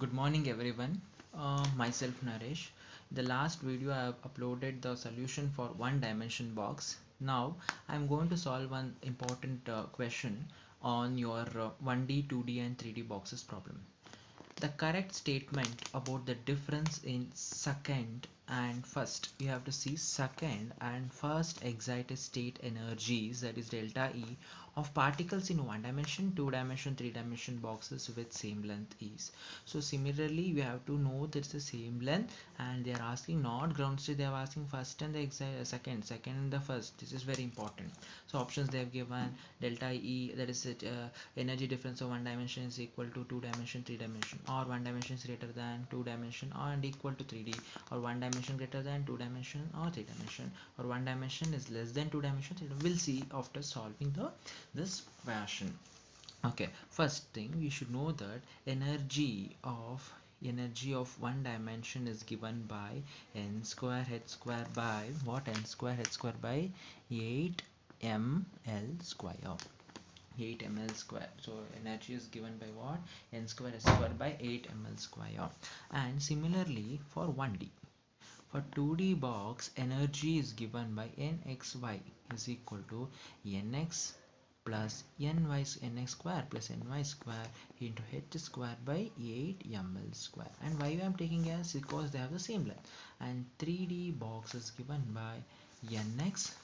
Good morning everyone. Myself Naresh. The last video I have uploaded the solution for one dimension box. Now I am going to solve one important question on your 1D, 2D and 3D boxes problem. The correct statement about the difference in second and first, you have to see second and first excited state energies, that is delta E, of particles in one dimension, two dimension, three dimension boxes with same length is. So similarly you have to know that it's the same length, and they are asking not ground state, they are asking first and the second and the first. This is very important. So options they have given: delta E, that is it, energy difference of one dimension is equal to two dimension, three dimension, or one dimension is greater than two dimension and equal to 3D, or one dimension greater than two dimension or three dimension, or one dimension is less than two dimension. We'll see after solving this version. Okay, first thing we should know that energy of one dimension is given by n square h square by what? N square h square by 8 ml square. 8 ml square. So energy is given by what? N square h square by 8 ml square. And similarly for 1D, for 2D box, energy is given by nxy is equal to nx plus nx square plus ny square into h square by 8 ml square. And why I am taking as? Because they have the same length. And 3D box is given by nx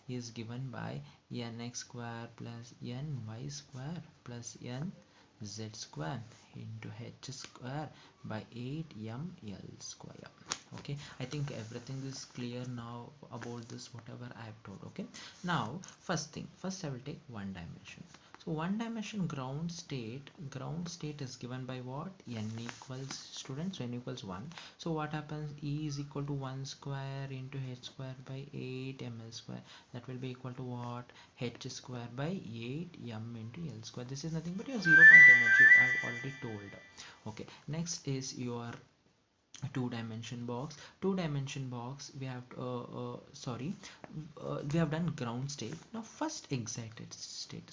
is given by nx square plus ny square plus nz square into h square by 8 ml square. Okay, I think everything is clear now about this, whatever I have told. Okay, now first I will take one dimension. So one dimension ground state is given by what? N equals, students, n equals 1. So what happens? E is equal to 1 square into h square by 8 ml square. That will be equal to what? H square by 8 m into L square. This is nothing but your 0 point energy, I have already told. Okay, next is your two-dimension box. Two-dimension box, we have we have done ground state. Now first excited state,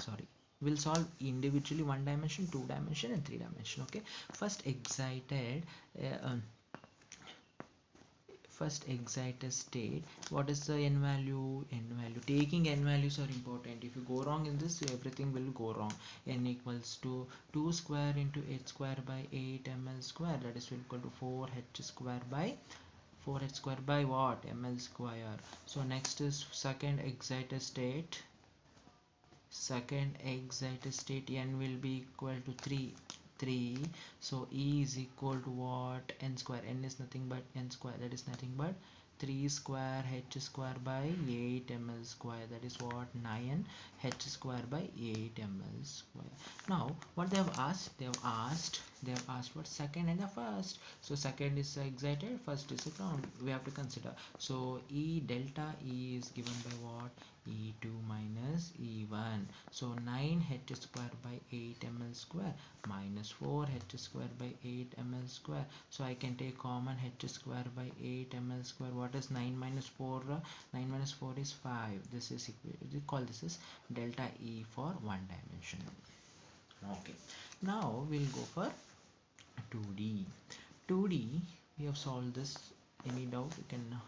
we'll solve individually one dimension, two dimension and three dimension. Okay, first excited uh, first excited state. What is the n value? Taking n values are important. If you go wrong in this, everything will go wrong. N equals to 2 square into h square by 8 ml square, that is equal to 4h square by what? Ml square. So next is second excited state. N will be equal to 3. So E is equal to what? N square. N is nothing but n square, that is nothing but 3 square h square by 8 ml square, that is what? 9 h square by 8 ml square. Now what they have asked? They have asked what? Second and the first. So second is excited, first is a ground, we have to consider. So delta E is given by what? E2 minus E1. So 9h square by 8 ml square minus 4h square by 8 ml square. So I can take common h square by 8 ml square. What is 9 minus 4? 9 minus 4 is 5. This is we call this is delta E for one dimension. Okay, now we'll go for 2D. 2D, we have solved this. Any doubt you can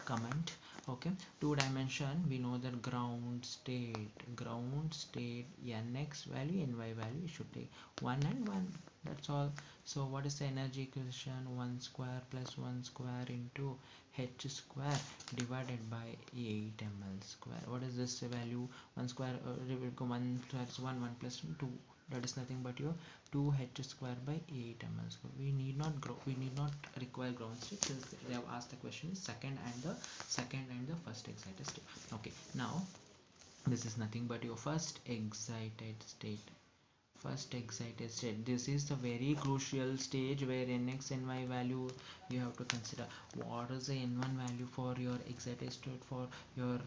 comment. Okay, two dimension, we know that ground state nx value, ny value, we should take 1 and 1, that's all. So what is the energy equation? 1 square plus 1 square into h square divided by 8 ml square. What is this value? 1 square, 1 plus 1 plus 2, that is nothing but your 2h square by 8 ml square. We need not require ground state, since they have asked the question is second and the first excited state. Okay, now this is nothing but your first excited state. This is the very crucial stage where nx and ny value you have to consider. What is the n1 value for your excited state? For your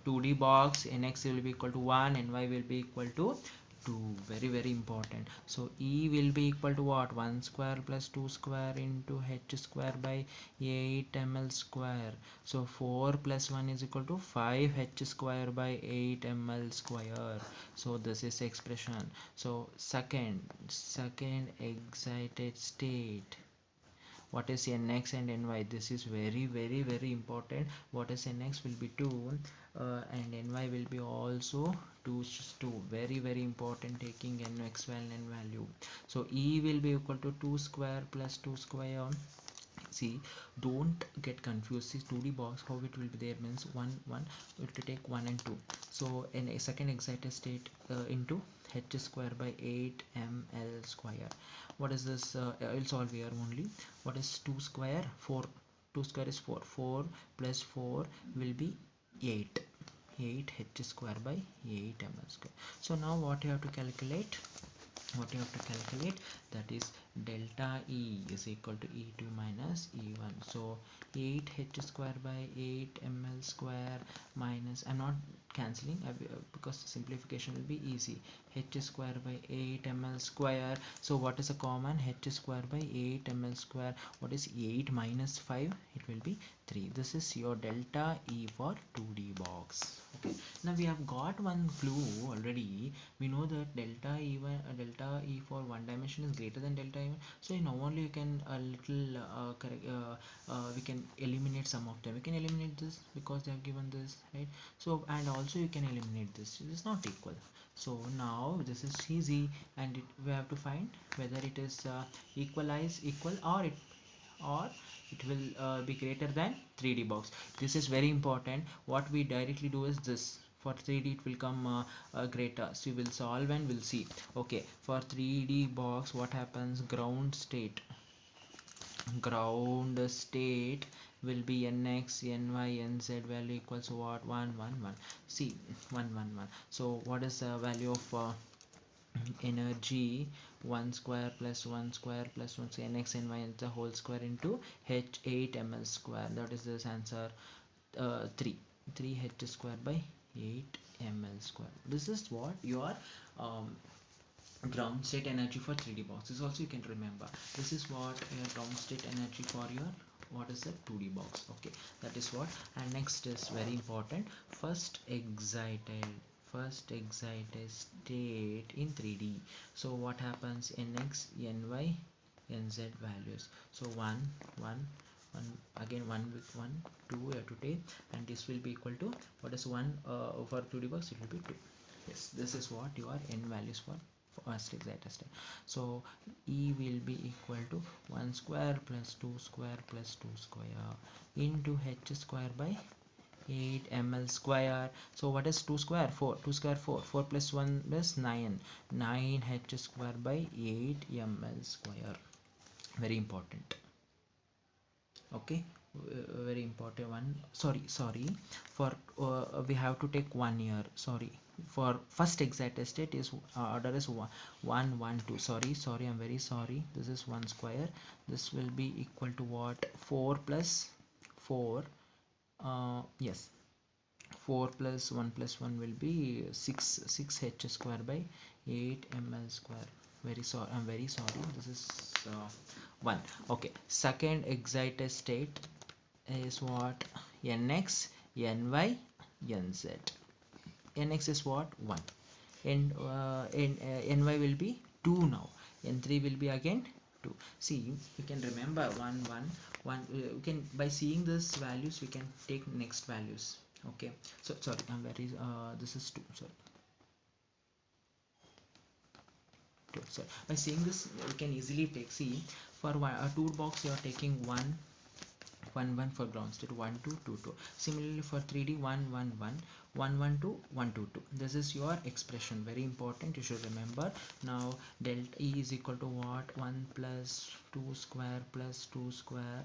2D box, nx will be equal to 1, ny will be equal to 2. Very important. So E will be equal to what? 1 square plus 2 square into h square by 8 ml square. So 4 plus 1 is equal to 5 h square by 8 ml square. So this is expression. So second excited state. What is nx and ny? This is very important. What is nx will be 2, and ny will be also 2. 2. Very important, taking nx value. So E will be equal to 2 square plus 2 square. See, don't get confused. See, 2D box, how it will be there means 1 1, we have to take 1 and 2. So in a second excited state, into h square by 8 ml square. What is this? I'll solve here only. What is 2 square? 4. 2 square is 4. 4 plus 4 will be 8. 8 h square by 8 ml square. So now what you have to calculate? That is delta E is equal to E2 minus E1. So 8 h square by 8 ml square minus, I'm not cancelling because simplification will be easy, h square by 8 ml square. So what is a common? H square by 8 ml square. What is 8 minus 5? It will be 3. This is your delta E for 2D box. Okay, now we have got one clue already. We know that delta E for one dimension is greater than delta E1. So now only you can a little we can eliminate some of them. We can eliminate this because they have given this, right? So and also you can eliminate this. It is not equal. So now this is easy, and we have to find whether it is equal, or it will be greater than 3D box. This is very important. What we directly do is this. For 3D it will come greater, so we will solve and we'll see. Okay, for 3D box, what happens? Ground state will be nx, ny, nz value equals to what? 1 1 1. See, 1 1 1. So what is the value of energy? 1 square plus 1 square plus 1, so nx and y the whole square into h 8 ml square. That is this answer. 3 h square by 8 ml square. This is what your ground state energy for 3D boxes. Also you can remember, this is what your ground state energy for your, what is the 2D box. Okay, that is what. And next is very important, first excited state in 3D. So what happens? Nx, ny, nz values. So 1 1 1, again 1 with 1 2 you have to take, and this will be equal to, what is 1 for 2D box? It will be 2. Yes, this is what your n values for first excited state. So E will be equal to 1 square plus 2 square plus 2 square into h square by 8 ml square. So what is 2 square? 4. 2 square 4. 4 plus 1 is 9. 9 h square by 8 ml square. Very important. Okay, very important one. Sorry, for we have to take 1 year. Sorry, for first excited state is order is 1 1 2. Sorry, I'm very sorry. This is 1 square. This will be equal to what? 4 plus 4. Yes, 4 plus 1 will be 6 h square by 8 ml square. Very sorry, I'm very sorry. This is 1. Okay, second excited state is what? Nx, ny, nz. Nx is what? 1, and ny will be 2 now, n3 will be again 2. See, you can remember 1 1 1. We can, by seeing this values, we can take next values. Okay, so sorry, I'm very this is 2. Sorry, 2. Sorry, by seeing this we can easily take. See, for a 2 box you are taking 1 1 1 for ground state, 1 2 2 2. Similarly for 3D, 1 1 1 1 1 2 1 2 2. This is your expression. Very important, you should remember. Now delta E is equal to what? 1 plus 2 square plus 2 square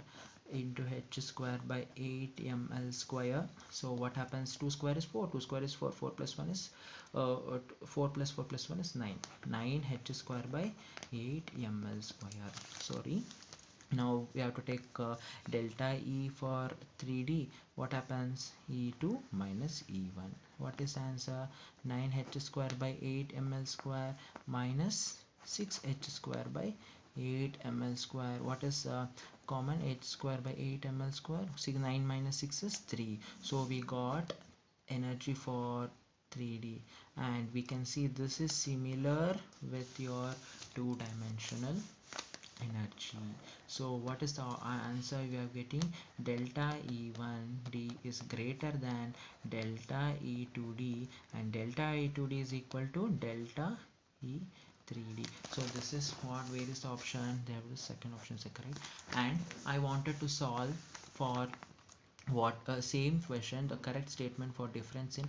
into h square by 8 ml square. So what happens? 2 square is 4. 2 square is 4. 4 plus 1 is 4 plus 4 plus 1 is 9. 9 h square by 8 ml square. Sorry, Now we have to take delta E for 3D. What happens? E2 minus E1. What is the answer? 9h square by 8 ml square minus 6h square by 8 ml square. What is common? H square by 8 ml square. 9 minus 6 is 3. So we got energy for 3D, and we can see this is similar with your two-dimensional energy. So what is the answer we are getting? Delta E1D is greater than delta E2D, and delta E2D is equal to delta E3D. So this is what, where is the option? There is second option is correct. And I wanted to solve for what same question, the correct statement for difference in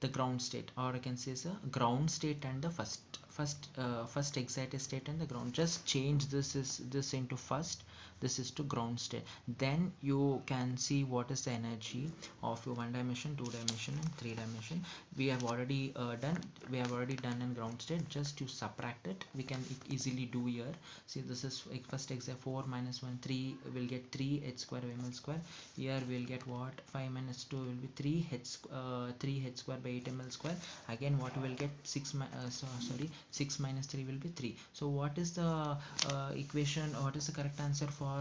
the ground state, or I can say is a ground state and the first excited state and the ground. Just change this into first, this is to ground state, then you can see what is the energy of your one dimension, two dimension and three dimension. We have already done in ground state. Just to subtract it, we can easily do here. See, this is first exam 4 minus 1 3, will get 3 h square ml square. Here we'll get what? 5 minus 2 will be 3 h square by 8 ml square. Again, what we will get? 6 minus 3 will be 3. So what is the equation? What is the correct answer for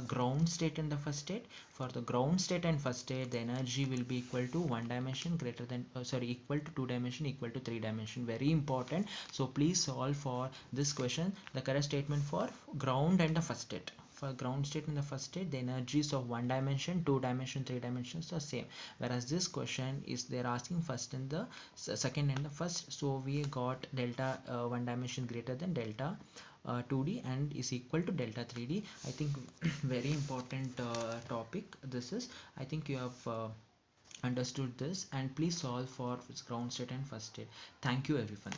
ground state and the first state? For the ground state and first state, the energy will be equal to one dimension greater than equal to two dimension equal to three dimension. Very important. So please solve for this question the correct statement for ground and the first state. For ground state in the first state, the energies of one dimension, two dimension, three dimensions are same, whereas this question is they're asking first and the second and the first. So we got delta one dimension greater than delta 2D and is equal to delta 3D. I think very important topic this is. I think you have understood this, and please solve for ground state and first state. Thank you everyone.